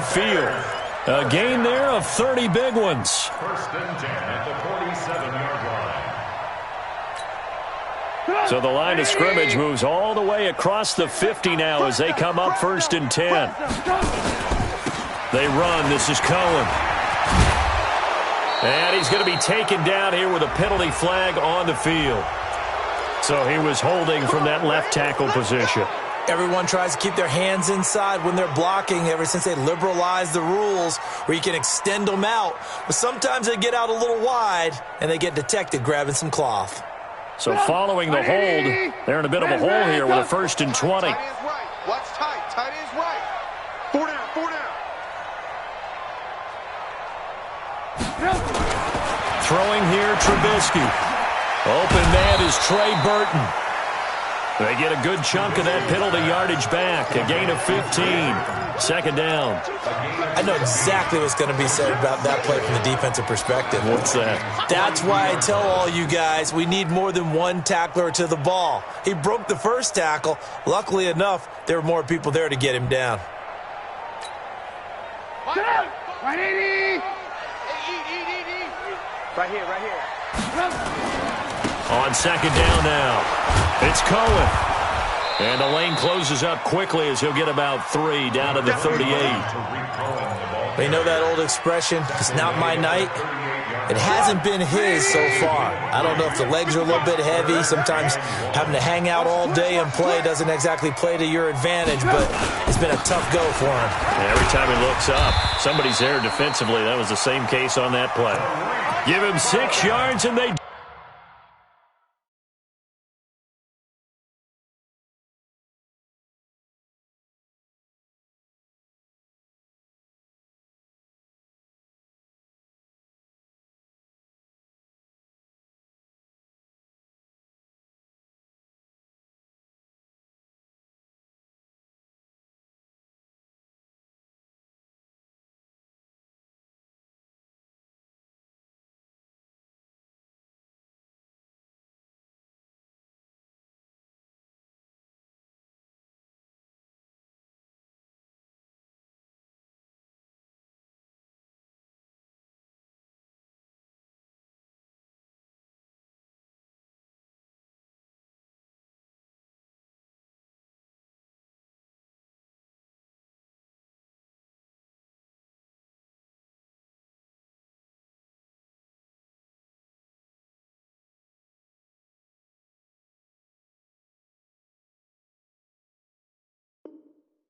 upfield. A gain there of 30 big ones. First and 10 at the 47-yard line. So the line of scrimmage moves all the way across the 50 now as they come up first and 10. They run. This is Cohen. And he's going to be taken down here with a penalty flag on the field. So he was holding from that left tackle position. Everyone tries to keep their hands inside when they're blocking ever since they liberalized the rules where you can extend them out. But sometimes they get out a little wide and they get detected grabbing some cloth. So following the hold, they're in a bit of a hole here with a first and 20. Tight end's right. Watch tight. Tight end's right. 4 down. 4 down. Throwing here, Trubisky. Open man is Trey Burton. They get a good chunk of that penalty yardage back. A gain of 15. Second down. I know exactly what's going to be said about that play from the defensive perspective. What's that? That's why I tell all you guys we need more than one tackler to the ball. He broke the first tackle. Luckily enough, there were more people there to get him down. Right here. On second down now, it's Cohen. And the lane closes up quickly as he'll get about 3 down to the 38. You know that old expression, it's not my night? It hasn't been his so far. I don't know if the legs are a little bit heavy. Sometimes having to hang out all day and play doesn't exactly play to your advantage, but it's been a tough go for him. Every time he looks up, somebody's there defensively. That was the same case on that play. Give him 6 yards and they...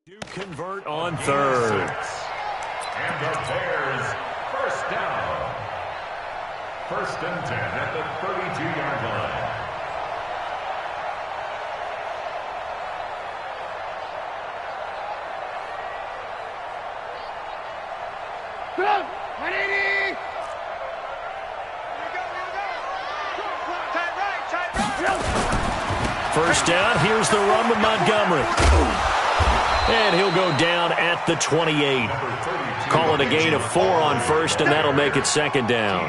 To convert on third. And the Bears, first down. First and 10 at the 32-yard line. First down, here's the run with Montgomery. And he'll go down at the 28. Call it a gain of 4 on first, and that'll make it second down.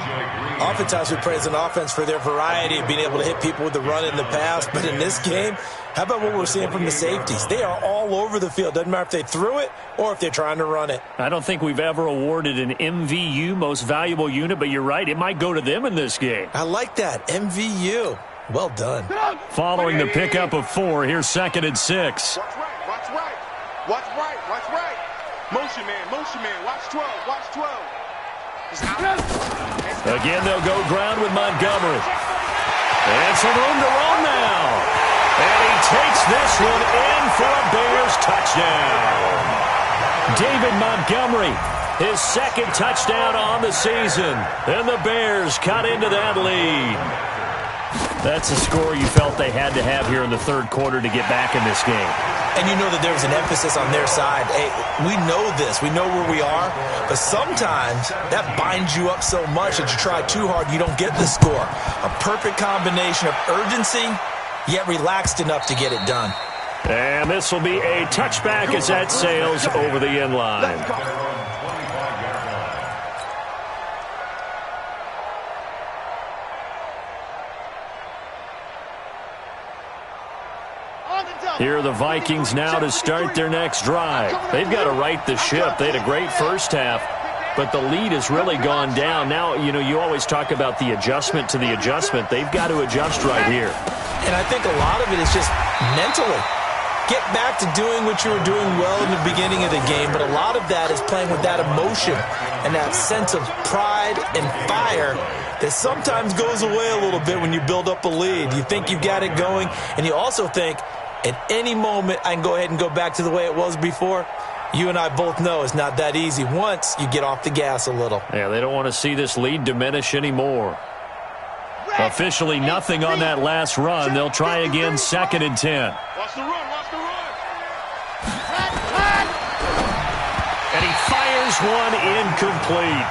Oftentimes we praise an offense for their variety of being able to hit people with the run in the pass, but in this game, how about what we're seeing from the safeties? They are all over the field. Doesn't matter if they threw it or if they're trying to run it. I don't think we've ever awarded an MVU, most valuable unit, but you're right, it might go to them in this game. I like that, MVU. Well done. Following the pickup of 4, here's second and 6. Watch right. Motion man, watch 12. Again, they'll go ground with Montgomery. And some room to run now. And he takes this one in for a Bears touchdown. David Montgomery, his second touchdown on the season. And the Bears cut into that lead. That's a score you felt they had to have here in the third quarter to get back in this game. And you know that there was an emphasis on their side. Hey, we know this. We know where we are. But sometimes that binds you up so much that you try too hard, you don't get the score. A perfect combination of urgency, yet relaxed enough to get it done. And this will be a touchback as that sails over the end line. Here are the Vikings now to start their next drive. They've got to right the ship. They had a great first half, but the lead has really gone down. Now, you always talk about the adjustment to the adjustment. They've got to adjust right here. And I think a lot of it is just mentally. Get back to doing what you were doing well in the beginning of the game, but a lot of that is playing with that emotion and that sense of pride and fire that sometimes goes away a little bit when you build up a lead. You think you've got it going, and you also think, at any moment, I can go ahead and go back to the way it was before. You and I both know it's not that easy once you get off the gas a little. Yeah, they don't want to see this lead diminish anymore. Officially nothing on that last run. They'll try again, 2nd and 10. Watch the run, watch the run. And he fires one incomplete.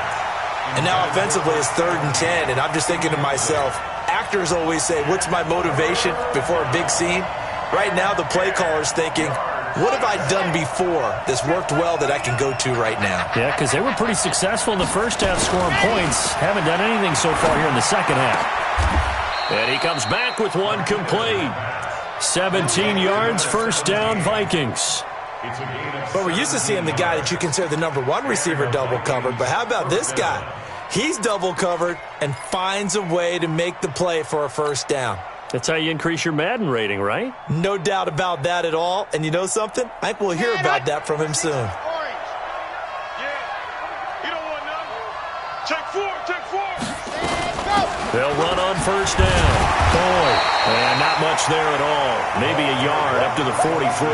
And now offensively it's 3rd and 10, and I'm just thinking to myself, actors always say, what's my motivation before a big scene? Right now the play caller's thinking, what have I done before that's worked well that I can go to right now? Yeah, because they were pretty successful in the first half scoring points. Haven't done anything so far here in the second half. And he comes back with one complete. 17 yards, 1st down, Vikings. But we're used to seeing the guy that you consider the #1 receiver double covered. But how about this guy? He's double covered and finds a way to make the play for a 1st down. That's how you increase your Madden rating, right? No doubt about that at all. And you know something? I think we'll hear about that from him soon. Orange. Yeah. You don't want none. Check 4, check 4. They'll run on 1st down. Boy, and not much there at all. Maybe a yard up to the 43.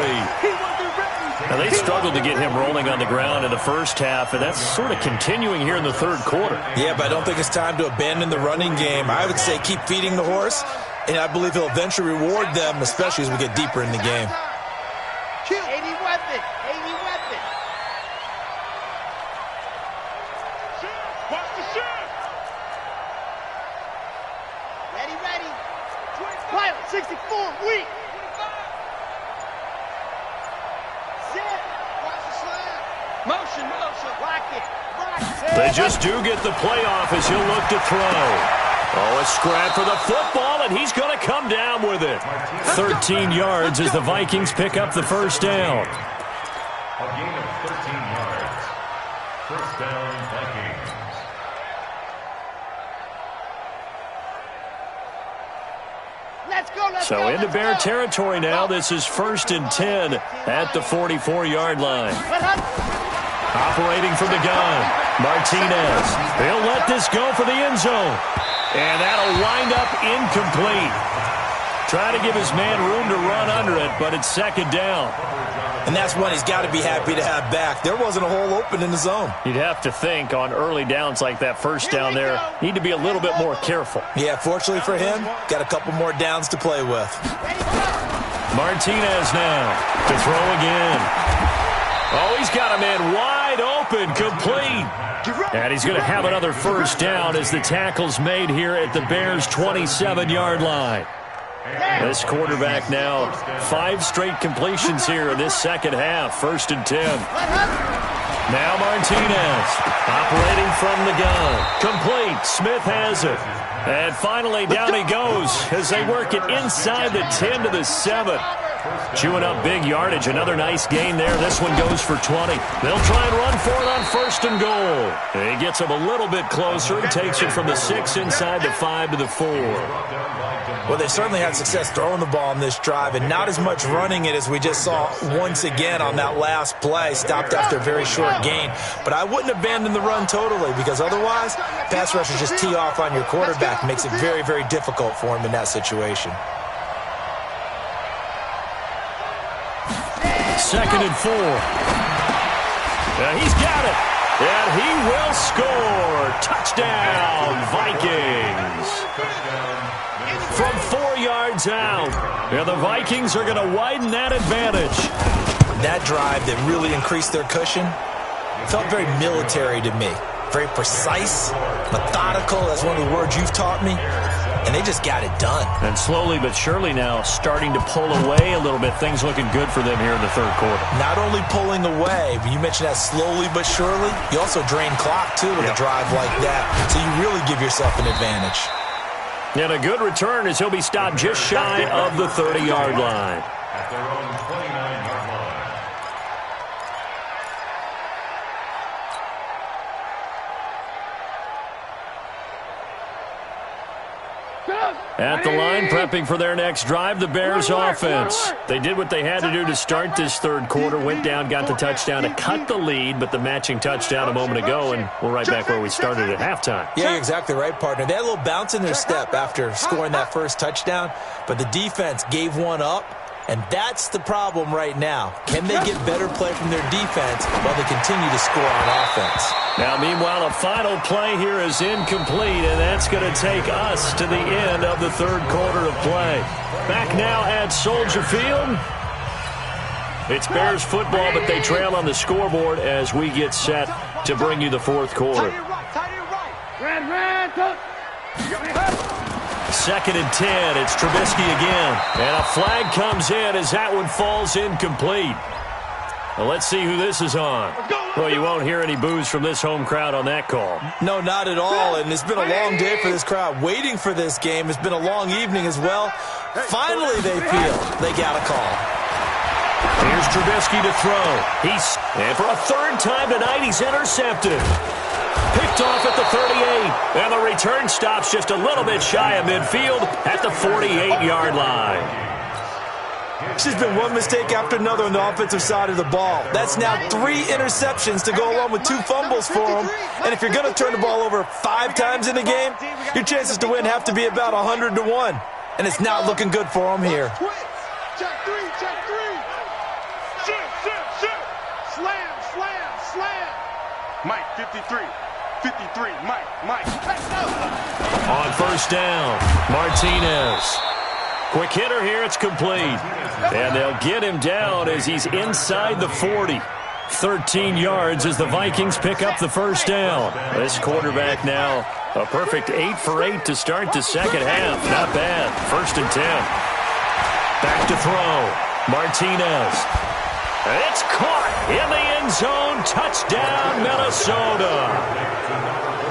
Now, they struggled to get him rolling on the ground in the first half, and that's sort of continuing here in the 3rd quarter. Yeah, but I don't think it's time to abandon the running game. I would say keep feeding the horse, and I believe he'll eventually reward them, especially as we get deeper in the game. 80 weapon, 80 weapon. Watch the shift. Ready, ready. Pilot, 64, weak. Motion, motion, lock it, lock it. They just do get the playoff as he'll look to throw. Oh, a scrap for the football, and he's going to come down with it. 13 yards as the Vikings pick up the 1st down. A gain of 13 yards. 1st down, Vikings. Let's go, let's go. So into Bear territory now. This is 1st and 10 at the 44-yard line. Operating from the gun, Martinez. He'll let this go for the end zone. And that'll wind up incomplete. Try to give his man room to run under it, but it's 2nd down. And that's one he's got to be happy to have back. There wasn't a hole open in the zone. You'd have to think on early downs like that 1st down there, need to be a little bit more careful. Yeah, fortunately for him, got a couple more downs to play with. Martinez now to throw again. Oh, he's got a man wide open, complete. And he's going to have another 1st down as the tackle's made here at the Bears' 27-yard line. This quarterback now 5 straight completions here in this second half. 1st and 10. Now Martinez operating from the gun. Complete. Smith has it. And finally down he goes as they work it inside the 10 to the 7. Chewing up big yardage. Another nice gain there. This one goes for 20. They'll try and run for it on 1st and goal. And he gets him a little bit closer. He takes it from the 6 inside the 5 to the 4. Well, they certainly had success throwing the ball on this drive and not as much running it as we just saw once again on that last play. Stopped after a very short gain. But I wouldn't abandon the run totally because otherwise, pass rushers just tee off on your quarterback. Makes it very, very difficult for him in that situation. 2nd and 4. He's got it. And he will score. Touchdown, Vikings. From 4 yards out. And the Vikings are going to widen that advantage. That drive that really increased their cushion felt very military to me. Very precise, methodical. That's one of the words you've taught me. And they just got it done. And slowly but surely now starting to pull away a little bit. Things looking good for them here in the 3rd quarter. Not only pulling away, but you mentioned that slowly but surely. You also drain clock, too, with a drive like that. So you really give yourself an advantage. And a good return as he'll be stopped just shy of the 30-yard line. At the line, prepping for their next drive, the Bears offense. They did what they had to do to start this third quarter, went down, got the touchdown to cut the lead, but the matching touchdown a moment ago, and we're right back where we started at halftime. Yeah, you're exactly right, partner. They had a little bounce in their step after scoring that first touchdown, but the defense gave one up, and that's the problem right now. Can they get better play from their defense while they continue to score on offense? Now, meanwhile, a final play here is incomplete, and that's going to take us to the end of the third quarter of play. Back now at Soldier Field. It's Bears football, but they trail on the scoreboard as we get set to bring you the fourth quarter. Second and 10. It's Trubisky again. And a flag comes in as that one falls incomplete. Well, let's see who this is on. Well, you won't hear any boos from this home crowd on that call. No, not at all. And it's been a long day for this crowd waiting for this game. It's been a long evening as well. Finally, they feel they got a call. Here's Trubisky to throw. And for a third time tonight, he's intercepted. Picked off at the 38. And the return stops just a little bit shy of midfield at the 48-yard line. There's been one mistake after another on the offensive side of the ball. That's now 3 interceptions to go along with 2 fumbles for him. And if you're going to turn the ball over 5 times in a game, your chances to win have to be about 100-1. And it's not looking good for him here. Check 3. Sit. Slam. Mike, 53. Mike. On first down, Martinez. Quick hitter here, it's complete. And they'll get him down as he's inside the 40. 13 yards as the Vikings pick up the first down. This quarterback now, a perfect 8 for 8 to start the second half. Not bad. First and 10. Back to throw. Martinez. It's caught in the end zone. Touchdown, Minnesota.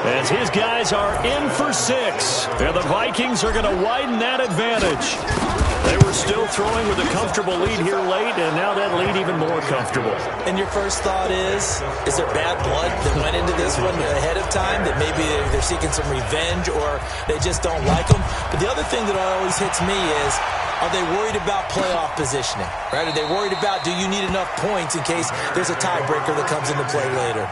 As his guys are in for 6. And the Vikings are going to widen that advantage. They were still throwing with a comfortable lead here late, and now that lead even more comfortable. And your first thought is there bad blood that went into this one ahead of time, that maybe they're seeking some revenge or they just don't like them? But the other thing that always hits me is, are they worried about playoff positioning? Right? Are they worried about, do you need enough points in case there's a tiebreaker that comes into play later?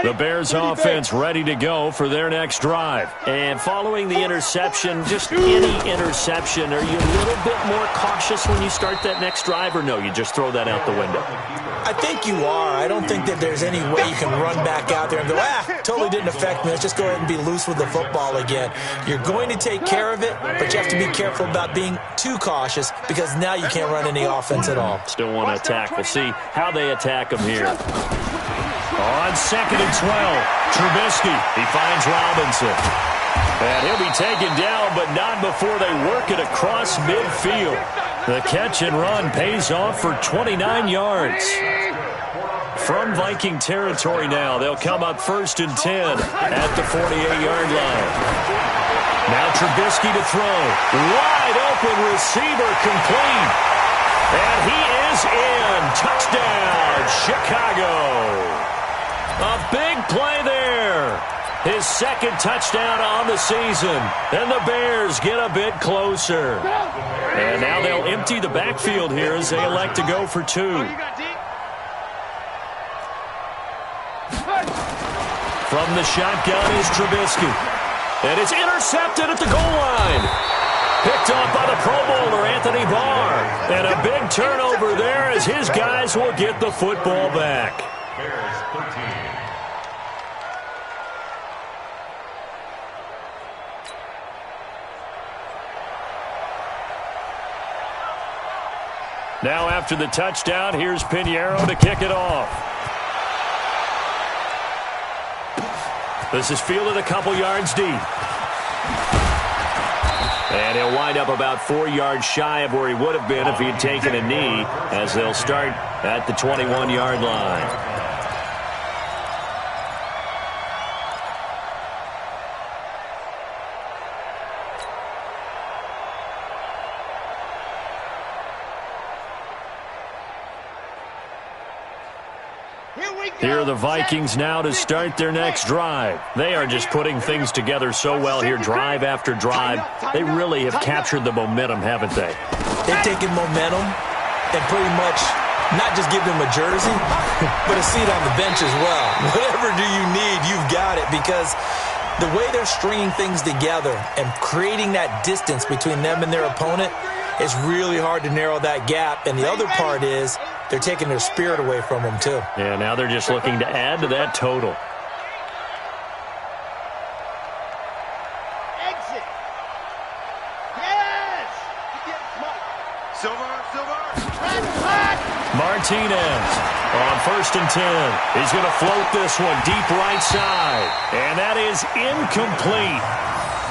The Bears offense ready to go for their next drive. And following the interception, just any interception, are you a little bit more cautious when you start that next drive, or no, you just throw that out the window? I think you are. I don't think that there's any way you can run back out there and go, totally didn't affect me. Let's just go ahead and be loose with the football again. You're going to take care of it, but you have to be careful about being too cautious because now you can't run any offense at all. Still want to attack. We'll see how they attack them here. On second and 12, Trubisky. He finds Robinson. And he'll be taken down, but not before they work it across midfield. The catch and run pays off for 29 yards. From Viking territory now, they'll come up first and 10 at the 48-yard line. Now Trubisky to throw. Wide open receiver complete. And he is in. Touchdown, Chicago. A big play there. His second touchdown on the season. And the Bears get a bit closer. And now they'll empty the backfield here as they elect to go for 2. From the shotgun is Trubisky. And it's intercepted at the goal line. Picked off by the Pro Bowler, Anthony Barr. And a big turnover there as his guys will get the football back. Bears 13. Now after the touchdown, here's Pinheiro to kick it off. This is fielded a couple yards deep. And he'll wind up about 4 yards shy of where he would have been if he had taken a knee, as they'll start at the 21-yard line. Here are the Vikings now to start their next drive. They are just putting things together so well here, drive after drive. They really have captured the momentum, haven't they? They've taken momentum and pretty much not just give them a jersey, but a seat on the bench as well. Whatever do you need, you've got it, because the way they're stringing things together and creating that distance between them and their opponent, it's really hard to narrow that gap. And the other part is they're taking their spirit away from them, too. Yeah, now they're just looking to add to that total. Exit. Yes. Silver. Martinez on 1st and 10. He's going to float this one deep right side. And that is incomplete.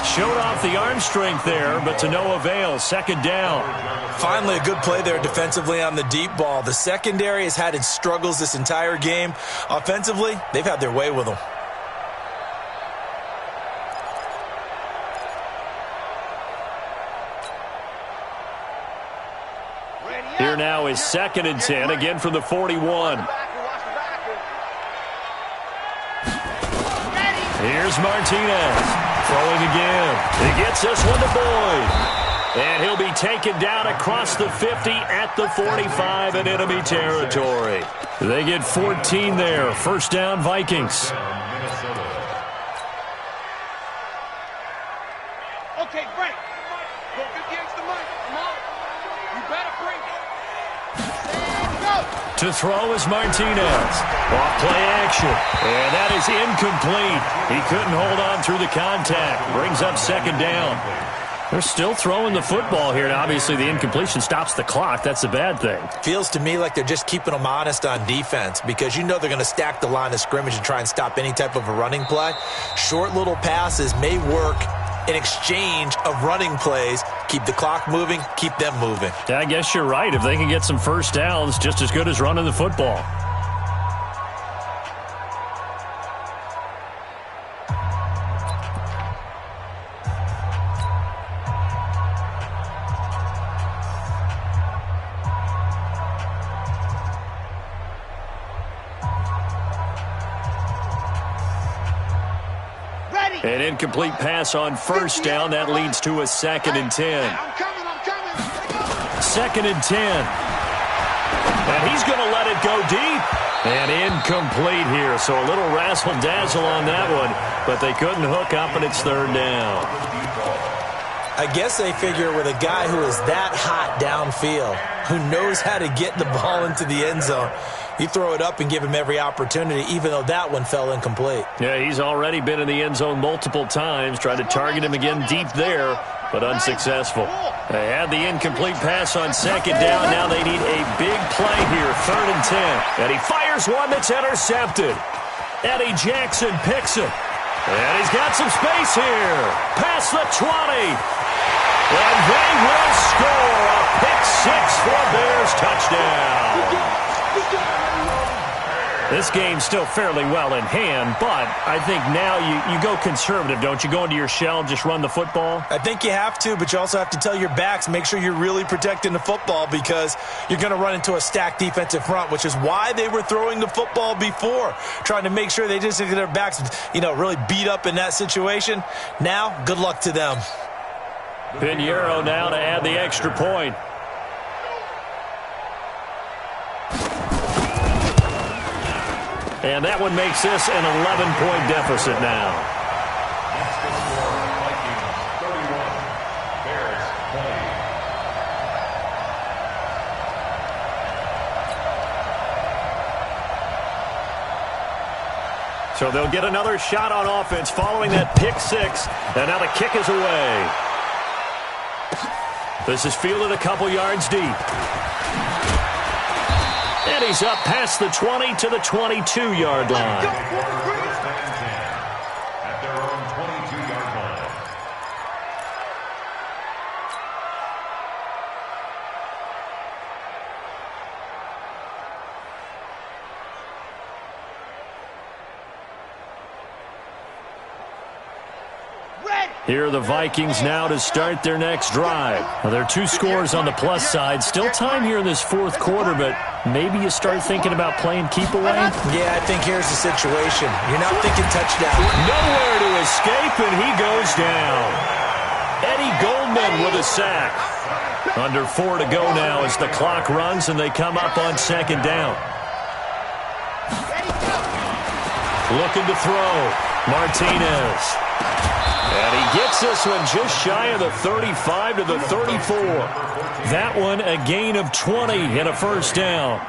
Showed off the arm strength there, but to no avail. 2nd down. Finally, a good play there defensively on the deep ball. The secondary has had its struggles this entire game. Offensively, they've had their way with them. Here now is 2nd and 10, again from the 41. Here's Martinez. Throwing again. He gets this one to Boyd. And he'll be taken down across the 50 at the 45 in enemy territory. They get 14 there. 1st down, Vikings. Okay, break. Go 50 against the mic. Come on. You better break. To throw is Martinez. Off play action. And that is incomplete. He couldn't hold on through the contact. Brings up 2nd down. They're still throwing the football here, and obviously the incompletion stops the clock. That's a bad thing. Feels to me like they're just keeping them honest on defense, because you know they're going to stack the line of scrimmage and try and stop any type of a running play. Short little passes may work in exchange of running plays. Keep the clock moving, keep them moving. Yeah, I guess you're right. If they can get some 1st downs, just as good as running the football. An incomplete pass on 1st down. That leads to a 2nd and 10. I'm coming. 2nd and 10. And he's going to let it go deep. And incomplete here. So a little razzle-dazzle on that one. But they couldn't hook up, and it's 3rd down. I guess they figure with a guy who is that hot downfield, who knows how to get the ball into the end zone, you throw it up and give him every opportunity, even though that one fell incomplete. Yeah, he's already been in the end zone multiple times. Tried to target him again deep there, but unsuccessful. They had the incomplete pass on 2nd down. Now they need a big play here, 3rd and 10. And he fires one that's intercepted. Eddie Jackson picks it. And he's got some space here. Past the 20. And they will score a pick-6 for a Bears touchdown. This game's still fairly well in hand, but I think now you go conservative, don't you? Go into your shell, just run the football? I think you have to, but you also have to tell your backs, make sure you're really protecting the football, because you're going to run into a stacked defensive front, which is why they were throwing the football before, trying to make sure they just get their backs, really beat up in that situation. Now, good luck to them. Pinheiro now to add the extra point. And that one makes this an 11-point deficit now. So they'll get another shot on offense following that pick-6. And now the kick is away. This is fielded a couple yards deep. And he's up past the 20 to the 22-yard line. At their own 22-yard line. Here are the Vikings now to start their next drive. Now, there are 2 scores on the plus side. Still time here in this 4th quarter, but maybe you start thinking about playing keep away? Yeah, I think here's the situation. You're not thinking touchdown. Nowhere to escape, and he goes down. Eddie Goldman with a sack. Under 4 to go now as the clock runs and they come up on second down. Looking to throw. Martinez. And he gets this one just shy of the 35 to the 34. That one a gain of 20 and a first down.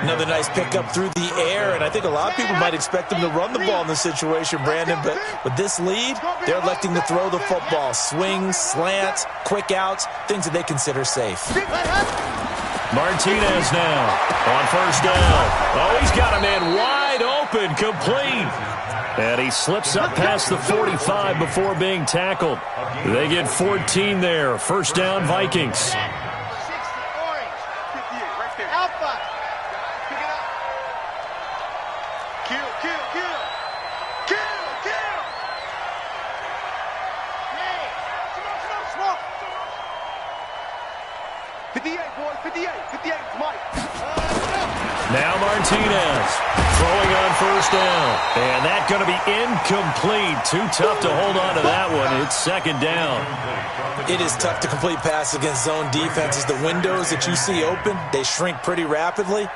Another nice pickup through the air, and I think a lot of people might expect them to run the ball in this situation, Brandon, but with this lead, they're electing to throw the football. Swings, slants, quick outs, things that they consider safe. Martinez now on first down. Oh, he's got a man wide open, complete. And he slips up past the 45 before being tackled. They get 14 there. First down, Vikings. Now Martinez throwing on first down. And that's going to be incomplete. Too tough to hold on to that one. It's second down. It is tough to complete passes against zone defenses. The windows that you see open, they shrink pretty rapidly.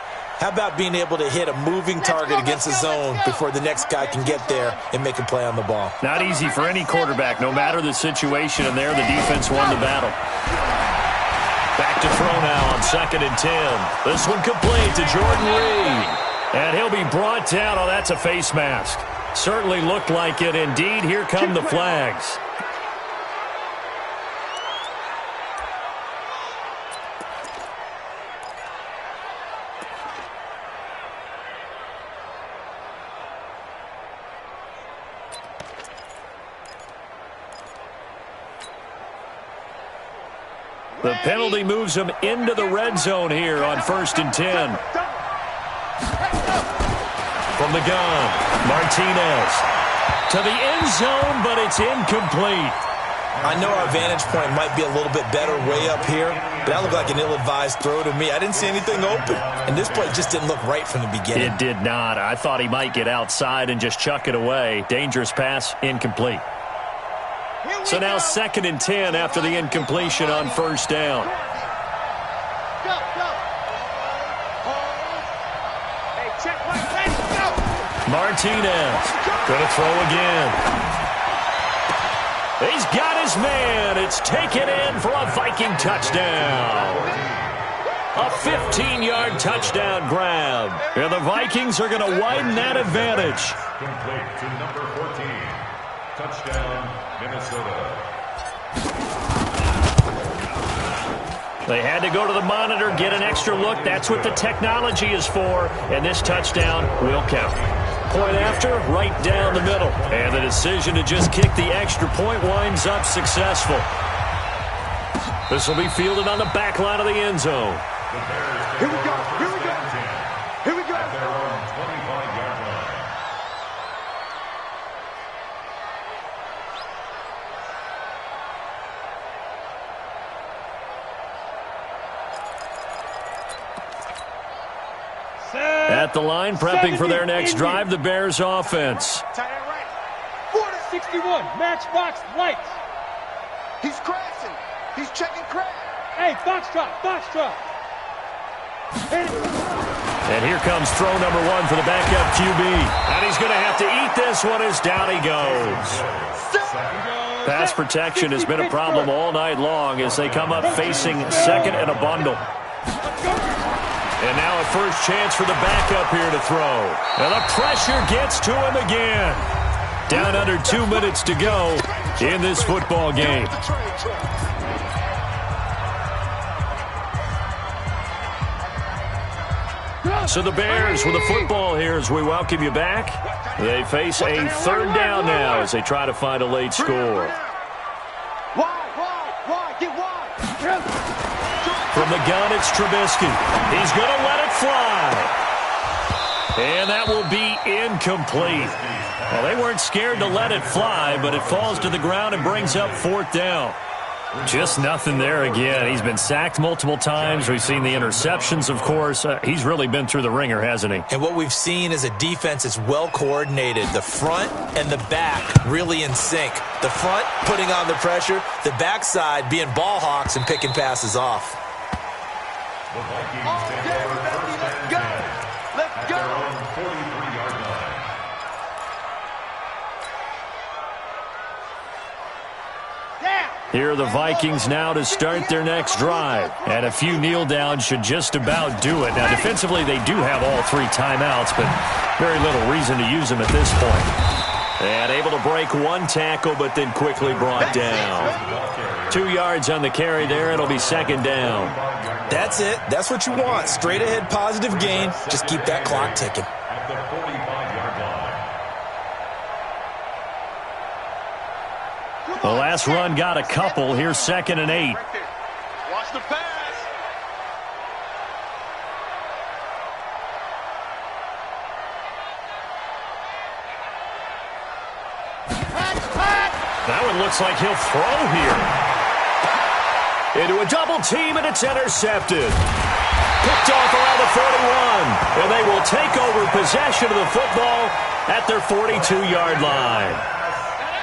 How about being able to hit a moving target against a zone before the next guy can get there and make a play on the ball? Not easy for any quarterback, no matter the situation. And there, the defense won the battle. Back to throw now on second and 10. This one complete to Jordan Reed. And he'll be brought down. Oh, that's a face mask. Certainly looked like it. Indeed, here come the flags. The penalty moves him into the red zone here on first and 10. From the gun, Martinez to the end zone, but it's incomplete. I know our vantage point might be a little bit better way up here, but that looked like an ill-advised throw to me. I didn't see anything open, and this play just didn't look right from the beginning. It did not. I thought he might get outside and just chuck it away. Dangerous pass, incomplete. So now second and 10 after the incompletion on first down. Martinez going to throw again. He's got his man. It's taken in for a Viking touchdown. A 15-yard touchdown grab. And the Vikings are going to widen that advantage. Complete to number 14. Touchdown, Minnesota. They had to go to the monitor, get an extra look. That's what the technology is for. And this touchdown will count. Point after, right down the middle. And the decision to just kick the extra point winds up successful. This will be fielded on the back line of the end zone. Here we go. Here we go. Here we go. At their own 25-yard line. At the line, prepping for their next drive, the Bears offense. Tight end right. 461, matchbox lights. He's crashing. He's checking crash. Hey, foxtrot, foxtrot. And here comes throw number 1 for the backup QB. And he's going to have to eat this one as down he goes. Pass protection has been a problem all night long as they come up facing second and a bundle. And now a first chance for the backup here to throw. And the pressure gets to him again. Down under 2 minutes to go in this football game. So the Bears with the football here as we welcome you back. They face a third down now as they try to find a late score. From the gun, it's Trubisky. He's going to let it fly. And that will be incomplete. Well, they weren't scared to let it fly, but it falls to the ground and brings up fourth down. Just nothing there again. He's been sacked multiple times. We've seen the interceptions, of course. He's really been through the ringer, hasn't he? And what we've seen is a defense that's well coordinated. The front and the back really in sync. The front putting on the pressure. The backside being ball hawks and picking passes off. The Vikings take over first and 10 at their own 43-yard line. Here are the Vikings now to start their next drive. And a few kneel downs should just about do it. Now, defensively, they do have all 3 timeouts, but very little reason to use them at this point. And able to break 1 tackle, but then quickly brought down. 2 yards on the carry there. It'll be second down. That's it. That's what you want. Straight ahead positive gain. Just keep that clock ticking. At the 45-yard line. The last run got a couple. Here's second and 8. Watch the pass. That one looks like he'll throw here. Into a double team, and it's intercepted. Picked off around the 41. And they will take over possession of the football at their 42-yard line.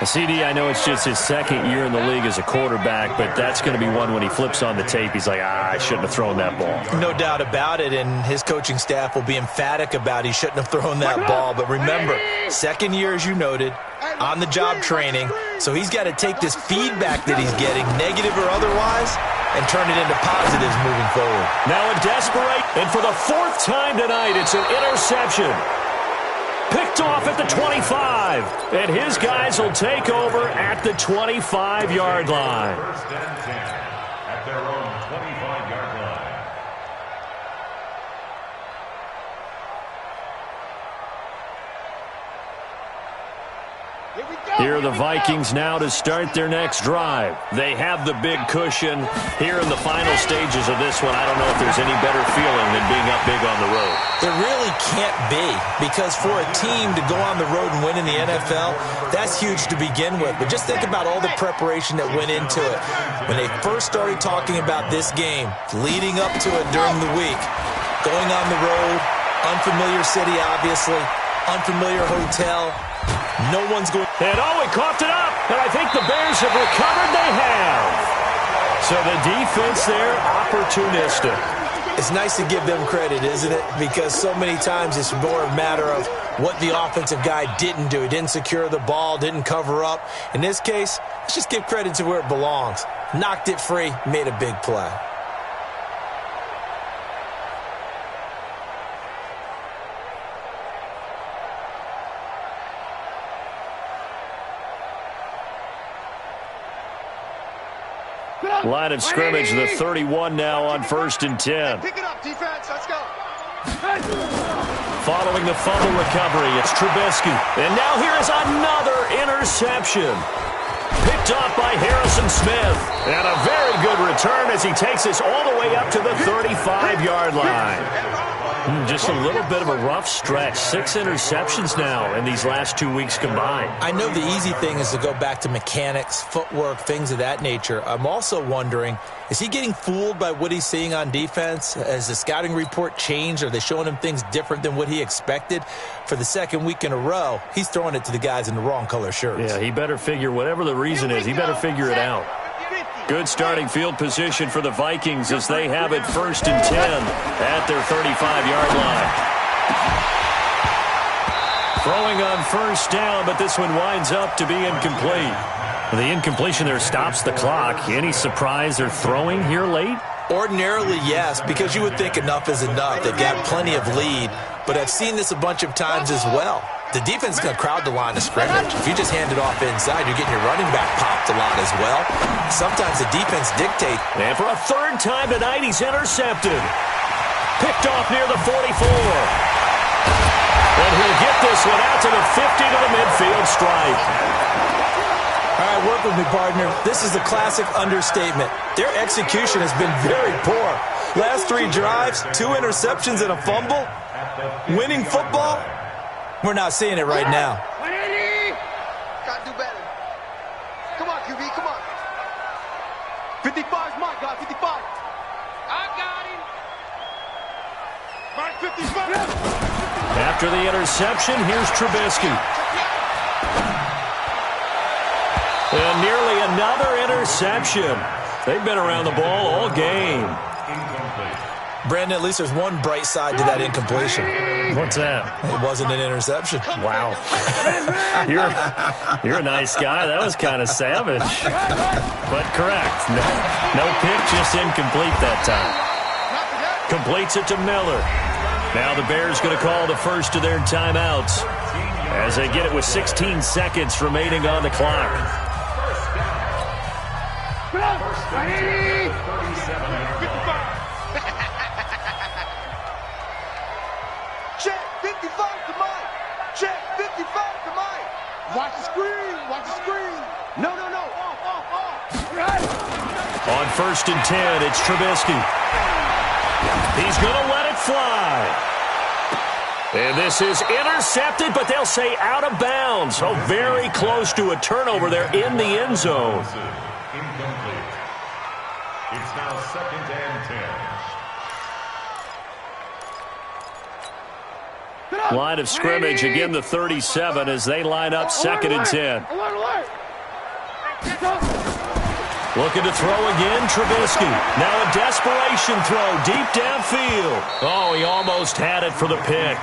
CD, I know it's just his second year in the league as a quarterback, but that's going to be one when he flips on the tape. He's like, I shouldn't have thrown that ball. No doubt about it, and his coaching staff will be emphatic about he shouldn't have thrown that ball. But remember, second year, as you noted, on-the-job training, so he's got to take this feedback that he's getting, negative or otherwise, and turn it into positives moving forward. Now a desperate, and for the 4th time tonight, it's an interception. Picked off at the 25, and his guys will take over at the 25-yard line. First and 10 at their own 25-yard line. Here are the Vikings now to start their next drive. They have the big cushion. Here in the final stages of this one, I don't know if there's any better feeling than being up big on the road. There really can't be, because for a team to go on the road and win in the NFL, that's huge to begin with. But just think about all the preparation that went into it. When they first started talking about this game, leading up to it during the week, going on the road, unfamiliar city, obviously, unfamiliar hotel. No one's going. And he coughed it up. And I think the Bears have recovered. They have. So the defense there, opportunistic. It's nice to give them credit, isn't it? Because so many times it's more a matter of what the offensive guy didn't do. He didn't secure the ball, didn't cover up. In this case, let's just give credit to where it belongs. Knocked it free, made a big play. Line of scrimmage, the 31 now on 1st and 10. Pick it up, defense. Let's go. Following the fumble recovery, it's Trubisky. And now here is another interception. Picked off by Harrison Smith. And a very good return as he takes this all the way up to the 35-yard line. Just a little bit of a rough stretch. 6 interceptions now in these last 2 weeks combined. I know the easy thing is to go back to mechanics, footwork, things of that nature. I'm also wondering, is he getting fooled by what he's seeing on defense? Has the scouting report changed? Are they showing him things different than what he expected? For the second week in a row, he's throwing it to the guys in the wrong color shirts. Yeah, he better figure, whatever the reason is, he better figure it out. Good starting field position for the Vikings as they have it 1st and 10 at their 35-yard line. Throwing on 1st down, but this one winds up to be incomplete. The incompletion there stops the clock. Any surprise they're throwing here late? Ordinarily, yes, because you would think enough is enough. They've got plenty of lead, but I've seen this a bunch of times as well. The defense is going to crowd the line of scrimmage. If you just hand it off inside, you're getting your running back popped a lot as well. Sometimes the defense dictates. And for a 3rd time tonight, he's intercepted. Picked off near the 44. And he'll get this one out to the 50 to the midfield stripe. All right, work with me, partner. This is a classic understatement. Their execution has been very poor. Last 3 drives, 2 interceptions and a fumble. Winning football? We're not seeing it right now. Gotta do better. Come on, QB, come on. 55's my guy, 55. I got him. Mark 55. After the interception, here's Trubisky. And nearly another interception. They've been around the ball all game. Brandon, at least there's one bright side to that incompletion. What's that? It wasn't an interception. Wow. You're a nice guy. That was kind of savage. But correct. No pick, just incomplete that time. Completes it to Miller. Now the Bears going to call the first of their timeouts as they get it with 16 seconds remaining on the clock. Check 55 to Mike. Check 55 to Mike. Watch the screen. Watch the screen. No. Off. On 1st and 10, it's Trubisky. He's going to let it fly. And this is intercepted, but they'll say out of bounds. So very close to a turnover there in the end zone. Incomplete. It's now 2nd and 10. Line of scrimmage, again the 37 as they line up 2nd and 10. Looking to throw again, Trubisky. Now a desperation throw deep downfield. Oh, he almost had it for the pick.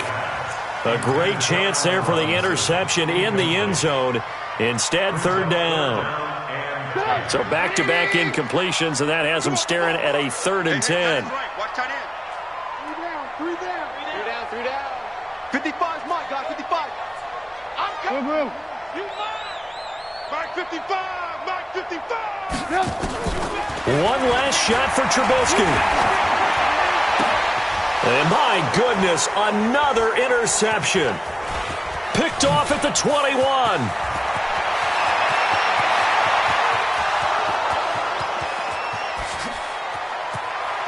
A great chance there for the interception in the end zone. Instead, 3rd down. So back-to-back incompletions, and that has them staring at a 3rd and 10. Watch tight end. 3 down. 55's my guy, 55. I'm coming. You mine. Mark 55. Mark 55. One last shot for Trubisky. And my goodness, another interception. Picked off at the 21.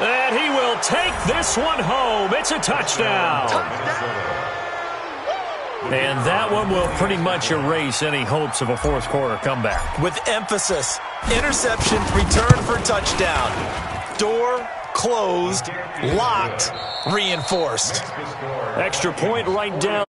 And he will take this one home. It's a touchdown. And that one will pretty much erase any hopes of a fourth quarter comeback. With emphasis, interception, return for touchdown. Door closed, locked, reinforced. Extra point right down.